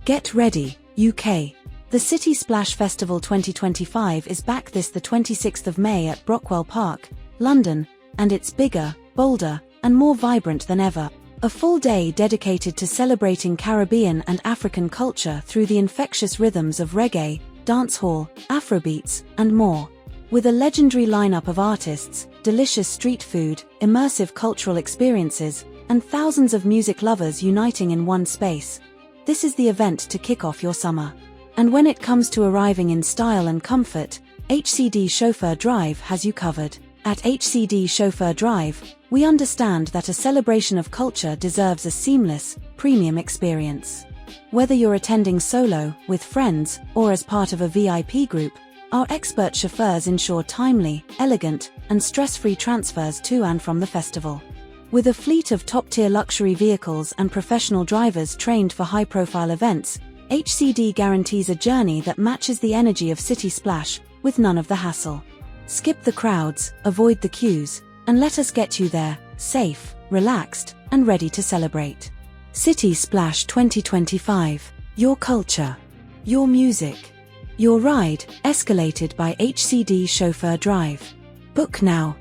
Get ready, UK. The City Splash Festival 2025 is back this the 26th of May at Brockwell Park, London, and it's bigger, bolder, and more vibrant than ever. A full day dedicated to celebrating Caribbean and African culture through the infectious rhythms of reggae, dancehall, Afrobeats, and more. With a legendary lineup of artists, delicious street food, immersive cultural experiences, and thousands of music lovers uniting in one space. This is the event to kick off your summer. And when it comes to arriving in style and comfort, HCD Chauffeur Drive has you covered. At HCD Chauffeur Drive, we understand that a celebration of culture deserves a seamless, premium experience. Whether you're attending solo, with friends, or as part of a VIP group, our expert chauffeurs ensure timely, elegant, and stress-free transfers to and from the festival. With a fleet of top-tier luxury vehicles and professional drivers trained for high-profile events, HCD guarantees a journey that matches the energy of City Splash, with none of the hassle. Skip the crowds, avoid the queues, and let us get you there, safe, relaxed, and ready to celebrate. City Splash 2025. Your culture. Your music. Your ride, escalated by HCD Chauffeur Drive. Book now.